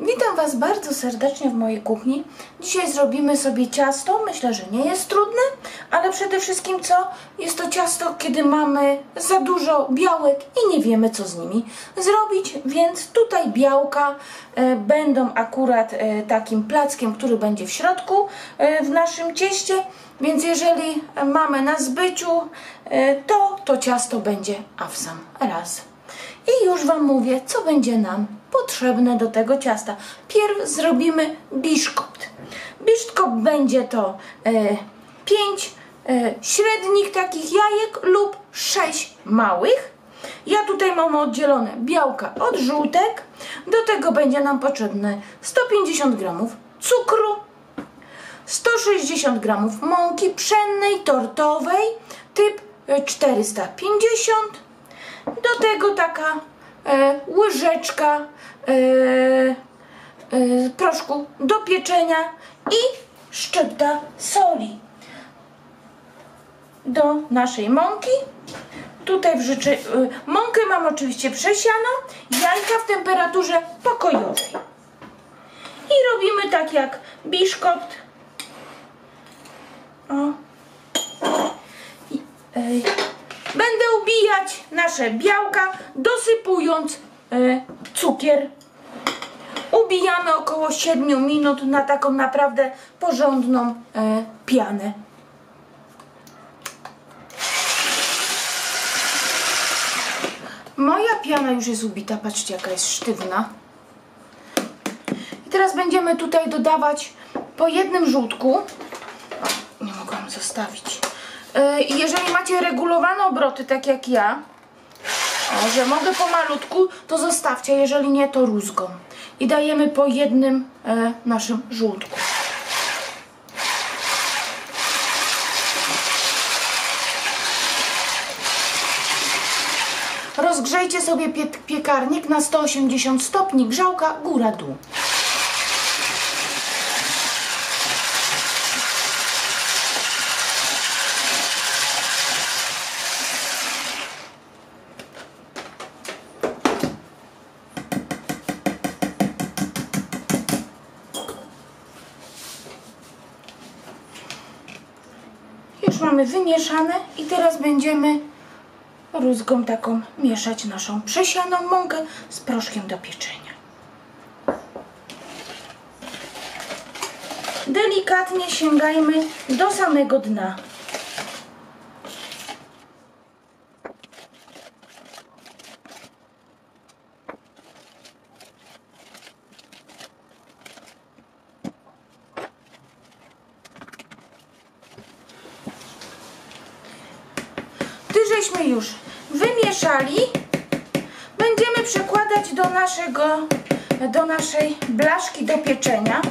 Witam Was bardzo serdecznie w mojej kuchni. Dzisiaj zrobimy sobie ciasto. Myślę, że nie jest trudne, ale przede wszystkim co? Jest to ciasto, kiedy mamy za dużo białek i nie wiemy, co z nimi zrobić, więc tutaj białka będą akurat takim plackiem, który będzie w środku w naszym cieście, więc jeżeli mamy na zbyciu, to ciasto będzie w sam raz. I już Wam mówię, co będzie nam potrzebne do tego ciasta. Pierw zrobimy biszkopt. Biszkopt będzie to 5 średnich takich jajek lub 6 małych. Ja tutaj mam oddzielone białka od żółtek. Do tego będzie nam potrzebne 150 g cukru, 160 g mąki pszennej, tortowej, typ 450. Do tego taka łyżeczka proszku do pieczenia i szczypta soli do naszej mąki. Tutaj mąkę mam oczywiście przesianą, jajka w temperaturze pokojowej. I robimy tak jak biszkopt. Będę ubijać nasze białka, dosypując cukier. Ubijamy około 7 minut na taką naprawdę porządną pianę. Moja piana już jest ubita, patrzcie jaka jest sztywna. I teraz będziemy tutaj dodawać po jednym żółtku. O, nie mogłam zostawić. Jeżeli macie regulowane obroty, tak jak ja, że mogę pomalutku, to zostawcie, jeżeli nie, to rózgą. I dajemy po jednym naszym żółtku. Rozgrzejcie sobie piekarnik na 180 stopni, grzałka góra-dół. Już mamy wymieszane i teraz będziemy rózgą taką mieszać naszą przesianą mąkę z proszkiem do pieczenia. Delikatnie sięgajmy do samego dna. Żeśmy już wymieszali, będziemy przekładać do naszej blaszki do pieczenia.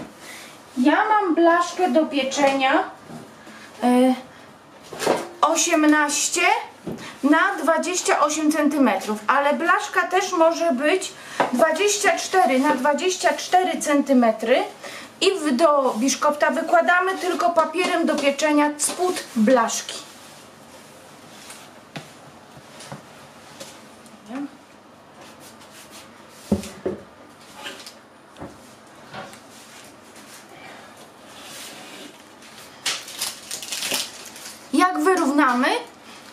Ja mam blaszkę do pieczenia 18 na 28 cm, ale blaszka też może być 24 na 24 cm i do biszkopta wykładamy tylko papierem do pieczenia spód blaszki. Jak wyrównamy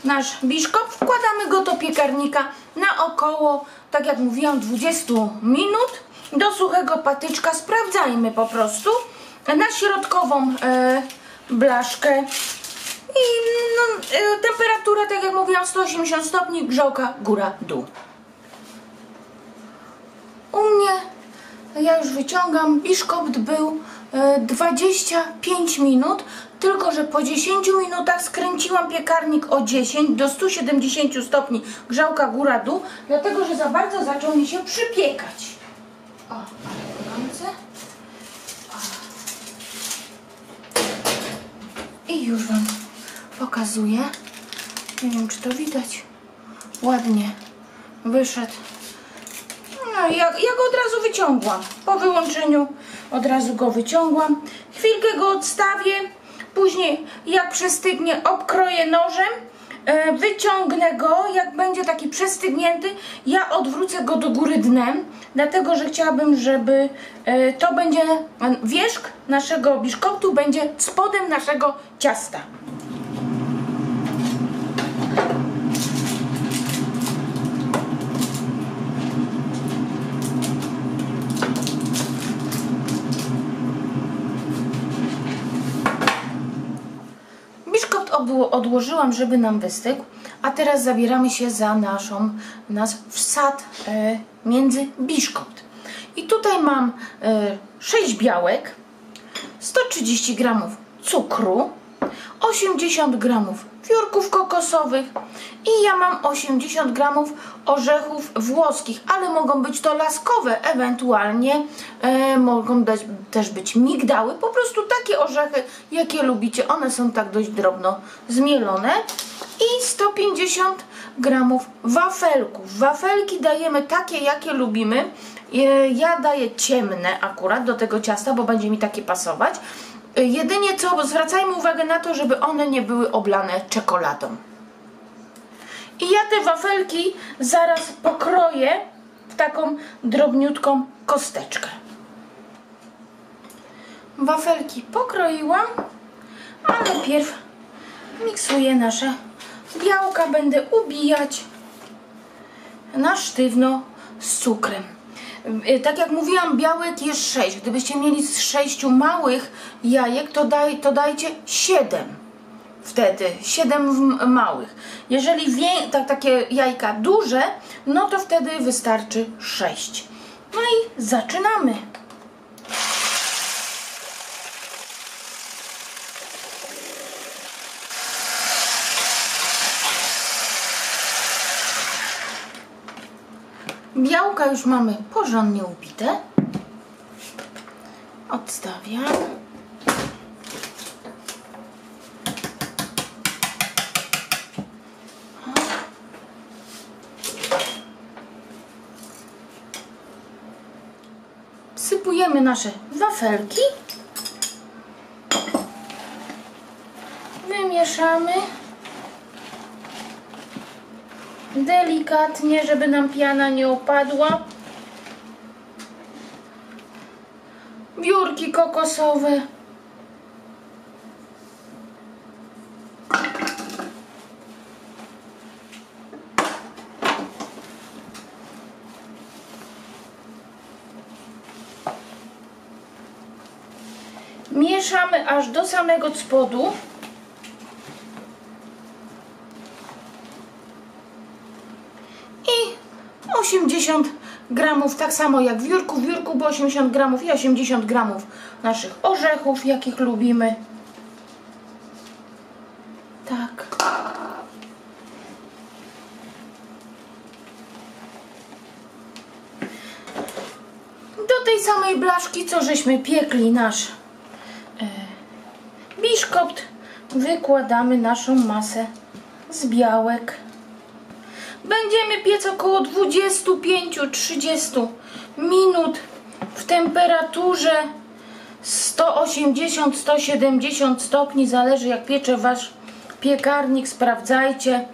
nasz biszkopt, wkładamy go do piekarnika na około, tak jak mówiłam, 20 minut do suchego patyczka. Sprawdzajmy po prostu na środkową blaszkę i temperatura, tak jak mówiłam, 180 stopni, grzałka góra-dół. U mnie, ja już wyciągam, biszkopt był 25 minut, tylko że po 10 minutach skręciłam piekarnik o 10 do 170 stopni, grzałka góra-dół, dlatego że za bardzo zaczął mi się przypiekać. O, gorące. I już Wam pokazuję. Nie wiem, czy to widać. Ładnie wyszedł. No, ja go od razu wyciągłam. Po wyłączeniu od razu go wyciągłam. Chwilkę go odstawię. Później, jak przystygnie, obkroję nożem wyciągnę go, jak będzie taki przestygnięty, ja odwrócę go do góry dnem, dlatego że chciałabym, żeby to będzie, wierzch naszego biszkoptu będzie spodem naszego ciasta. Odłożyłam, żeby nam wystygł, a teraz zabieramy się za nasz wsad między biszkopt. I tutaj mam 6 białek, 130 g cukru, 80 g wiórków kokosowych i ja mam 80 g orzechów włoskich, ale mogą być to laskowe, ewentualnie mogą też być migdały, po prostu takie orzechy, jakie lubicie, one są tak dość drobno zmielone i 150 g wafelków. Wafelki dajemy takie, jakie lubimy, ja daję ciemne akurat do tego ciasta, bo będzie mi takie pasować. Jedynie co, zwracajmy uwagę na to, żeby one nie były oblane czekoladą. I ja te wafelki zaraz pokroję w taką drobniutką kosteczkę. Wafelki pokroiłam, a najpierw miksuję nasze białka. Będę ubijać na sztywno z cukrem. Tak jak mówiłam, białek jest 6. Gdybyście mieli z 6 małych jajek, to dajcie 7. Wtedy 7 małych. Jeżeli takie jajka duże, no to wtedy wystarczy 6. No i zaczynamy. Białka już mamy porządnie ubite. Odstawiam. Wsypujemy nasze wafelki. Wymieszamy. Delikatnie, żeby nam piana nie opadła. Wiórki kokosowe. Mieszamy aż do samego spodu. I 80 gramów, tak samo jak wiórków, bo 80 gramów i 80 gramów naszych orzechów, jakich lubimy. Tak. Do tej samej blaszki, co żeśmy piekli nasz biszkopt, wykładamy naszą masę z białek. Będziemy piec około 25-30 minut w temperaturze 180-170 stopni, zależy jak piecze wasz piekarnik, sprawdzajcie.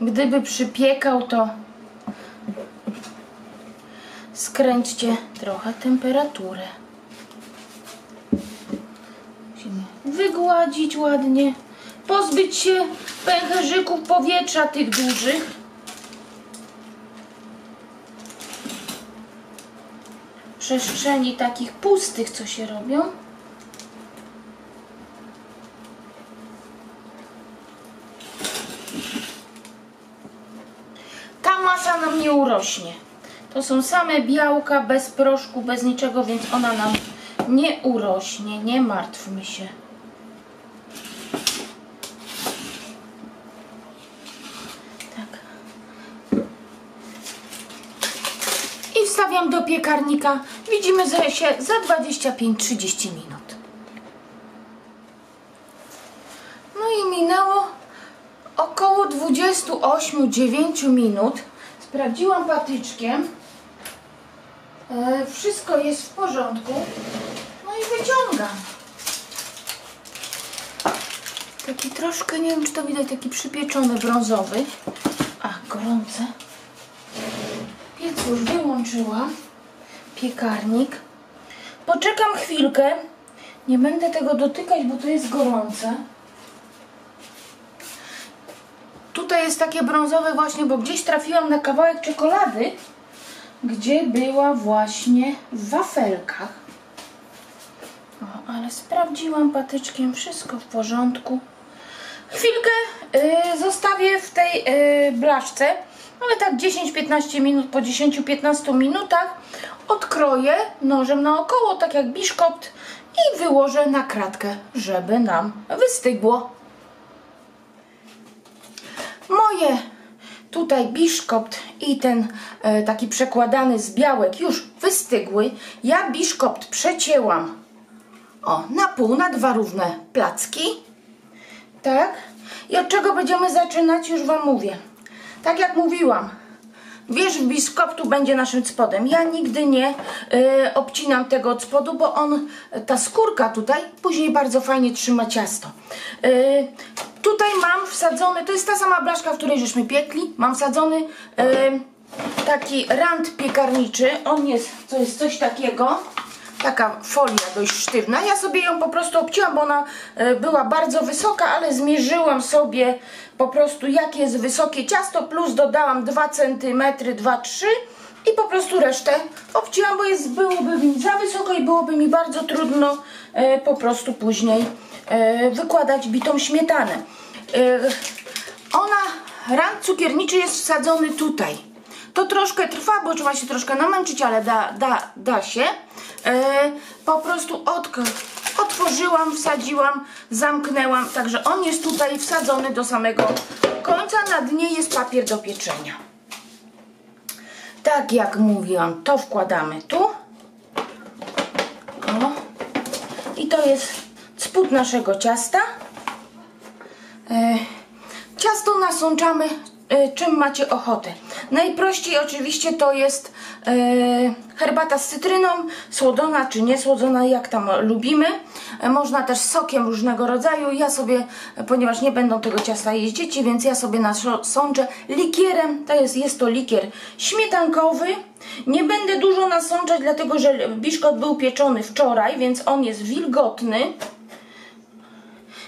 Gdyby przypiekał, to skręćcie trochę temperaturę. Musimy wygładzić ładnie, pozbyć się pęcherzyków powietrza tych dużych. Przestrzeni takich pustych, co się robią. Ta masa nam nie urośnie. To są same białka, bez proszku, bez niczego, więc ona nam nie urośnie. Nie martwmy się. Tak. I wstawiam do piekarnika. Widzimy się za 25-30 minut. No i minęło około 28-9 minut. Sprawdziłam patyczkiem. Wszystko jest w porządku. No i wyciągam. Taki troszkę, nie wiem czy to widać, taki przypieczony, brązowy. A, gorące. Piec już wyłączyłam. Piekarnik. Poczekam chwilkę. Nie będę tego dotykać, bo to jest gorące. Tutaj jest takie brązowe właśnie, bo gdzieś trafiłam na kawałek czekolady, gdzie była właśnie w wafelkach. O, ale sprawdziłam patyczkiem, wszystko w porządku. Chwilkę zostawię w tej blaszce, ale tak 10-15 minut, po 10-15 minutach odkroję nożem naokoło, tak jak biszkopt, i wyłożę na kratkę, żeby nam wystygło. Moje tutaj biszkopt i ten taki przekładany z białek już wystygły. Ja biszkopt przecięłam na pół, na 2 równe placki. Tak. I od czego będziemy zaczynać, już Wam mówię. Tak jak mówiłam, wierzch biszkoptu będzie naszym spodem. Ja nigdy nie obcinam tego od spodu, bo ta skórka tutaj później bardzo fajnie trzyma ciasto. Tutaj mam wsadzony, to jest ta sama blaszka, w której żeśmy piekli. Mam wsadzony taki rant piekarniczy. On jest, to jest coś takiego. Taka folia dość sztywna. Ja sobie ją po prostu obcięłam, bo ona była bardzo wysoka, ale zmierzyłam sobie po prostu jakie jest wysokie ciasto, plus dodałam 2 cm, 2-3 i po prostu resztę obcięłam, bo byłoby mi za wysoko i byłoby mi bardzo trudno po prostu później wykładać bitą śmietanę. Rant cukierniczy jest wsadzony tutaj. To troszkę trwa, bo trzeba się troszkę namęczyć, ale da się. Po prostu otworzyłam, wsadziłam, zamknęłam, także on jest tutaj wsadzony do samego końca. Na dnie jest papier do pieczenia. Tak jak mówiłam, to wkładamy tu. I to jest spód naszego ciasta. Ciasto nasączamy czym macie ochotę. Najprościej oczywiście to jest herbata z cytryną, słodzona czy niesłodzona, jak tam lubimy. Można też sokiem różnego rodzaju. Ja sobie, ponieważ nie będą tego ciasta jeść dzieci, więc ja sobie nasączę likierem. Jest to likier śmietankowy. Nie będę dużo nasączać, dlatego że biszkopt był pieczony wczoraj, więc on jest wilgotny.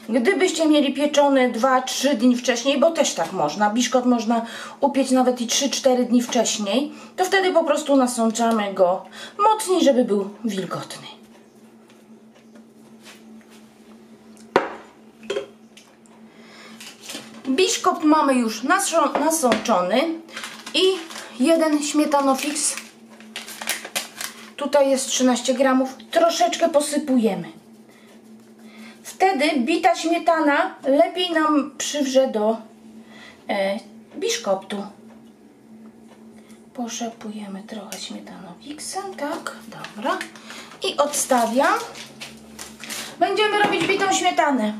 Gdybyście mieli pieczony 2-3 dni wcześniej, bo też tak można, biszkopt można upiec nawet i 3-4 dni wcześniej, to wtedy po prostu nasączamy go mocniej, żeby był wilgotny. Biszkopt mamy już nasączony i jeden śmietanofix. Tutaj jest 13 gramów. Troszeczkę posypujemy. Wtedy bita śmietana lepiej nam przywrze do biszkoptu. Poszepujemy trochę śmietanowiksem, tak, dobra. I odstawiam. Będziemy robić bitą śmietanę.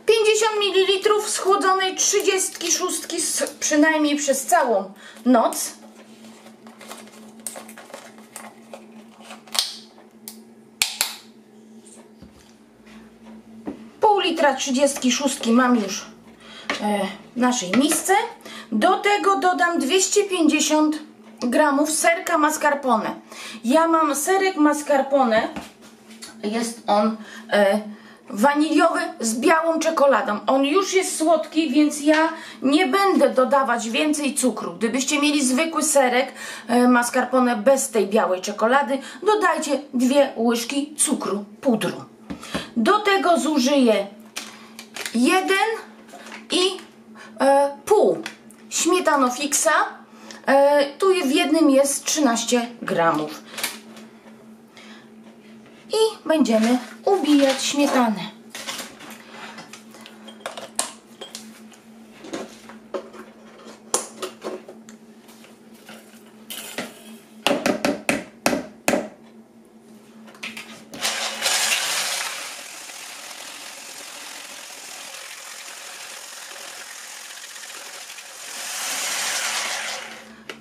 50 ml schłodzonej 36 przynajmniej przez całą noc. Pół litra 36 mam już w naszej misce. Do tego dodam 250 gramów serka mascarpone. Ja mam serek mascarpone. Jest on waniliowy z białą czekoladą. On już jest słodki, więc ja nie będę dodawać więcej cukru. Gdybyście mieli zwykły serek mascarpone bez tej białej czekolady, dodajcie 2 łyżki cukru, pudru. Do tego zużyję 1,5 śmietanofixa. Tu w jednym jest 13 gramów. I będziemy ubijać śmietanę.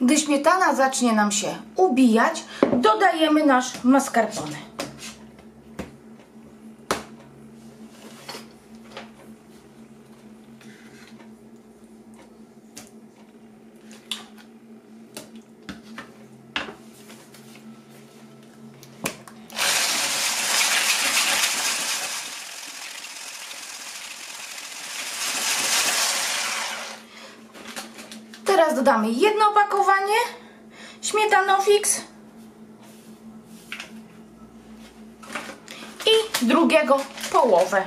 Gdy śmietana zacznie nam się ubijać, dodajemy nasz mascarpone. teraz dodamy jedno opakowanie śmietanofix i drugiego połowę.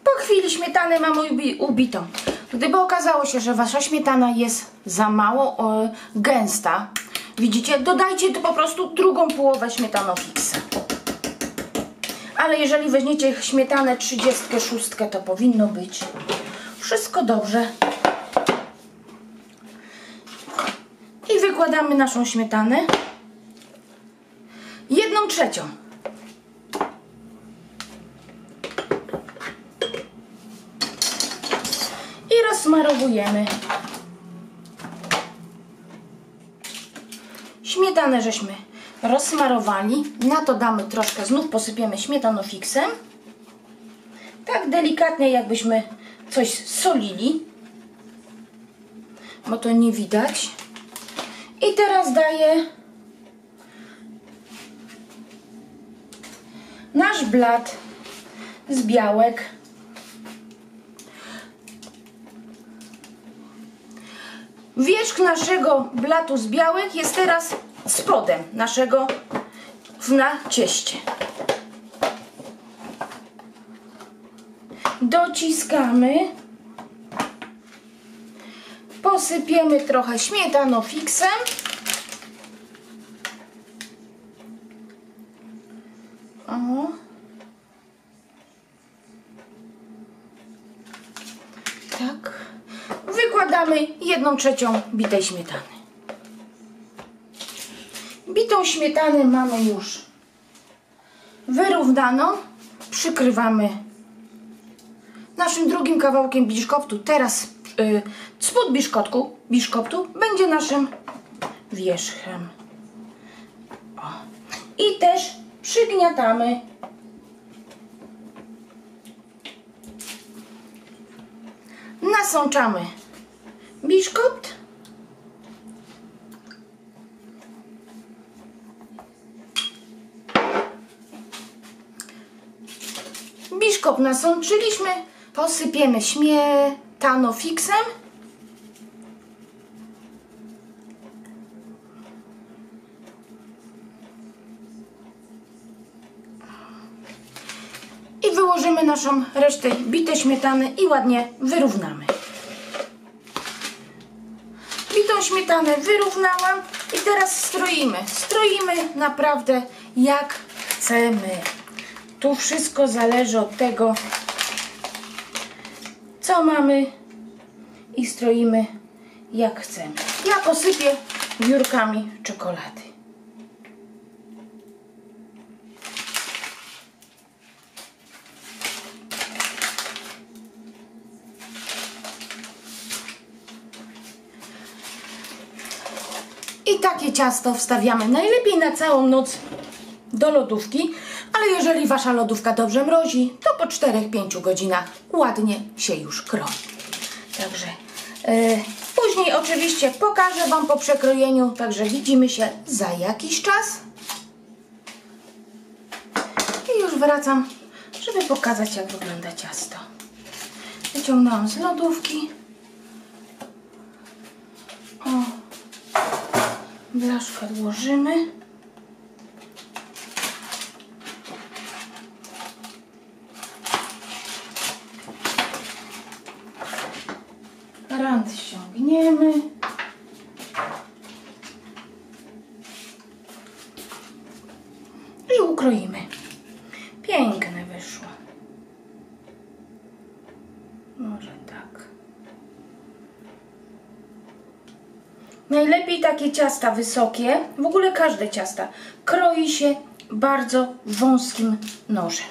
Po chwili śmietanę mamy ubitą. Gdyby okazało się, że wasza śmietana jest za mało gęsta, widzicie, dodajcie tu po prostu drugą połowę śmietanofixa. Ale jeżeli weźmiecie śmietanę 36, to powinno być wszystko dobrze. I wykładamy naszą śmietanę 1/3. I rozsmarowujemy. Śmietanę żeśmy rozsmarowali. Na to damy troszkę, znów posypiemy śmietanofixem. Tak delikatnie, jakbyśmy coś solili, bo to nie widać. I teraz daję nasz blat z białek. Wierzch naszego blatu z białek jest teraz spodem naszego na cieście. Dociskamy. Posypiemy trochę śmietanofixem. O. Tak. Wykładamy 1/3 bitej śmietany. Bitą śmietanę mamy już wyrównaną. Przykrywamy naszym drugim kawałkiem biszkoptu. Teraz spód biszkoptu będzie naszym wierzchem. O. I też przygniatamy. Nasączamy biszkopt. Biszkopt nasączyliśmy. Posypiemy śmietanofixem. I wyłożymy naszą resztę bitej śmietany i ładnie wyrównamy. Bitą śmietanę wyrównałam i teraz stroimy. Stroimy naprawdę jak chcemy. Tu wszystko zależy od tego, co mamy, i stroimy jak chcemy. Ja posypię wiórkami czekolady. I takie ciasto wstawiamy najlepiej na całą noc do lodówki, ale jeżeli wasza lodówka dobrze mrozi, to po 4-5 godzinach ładnie się już kroi. Także później oczywiście pokażę wam po przekrojeniu, także widzimy się za jakiś czas. I już wracam, żeby pokazać, jak wygląda ciasto. Wyciągnęłam z lodówki. O, blaszkę odłożymy. Rand ściągniemy. I ukroimy. Piękne wyszło. Może tak. Najlepiej takie ciasta wysokie, w ogóle każde ciasta, kroi się bardzo wąskim nożem.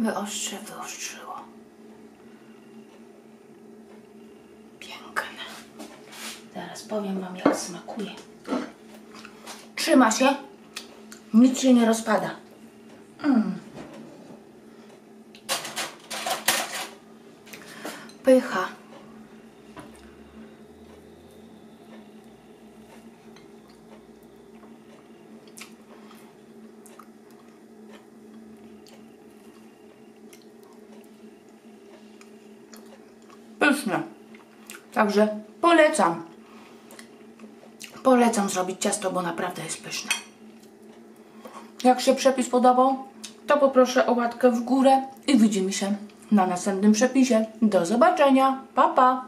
wyostrzyło. Piękne. Zaraz powiem wam, jak smakuje. Trzyma się. Nic się nie rozpada. Pycha. Pyszne. Także polecam. Polecam zrobić ciasto, bo naprawdę jest pyszne. Jak się przepis podobał, to poproszę o łapkę w górę i widzimy się na następnym przepisie. Do zobaczenia. Pa, pa!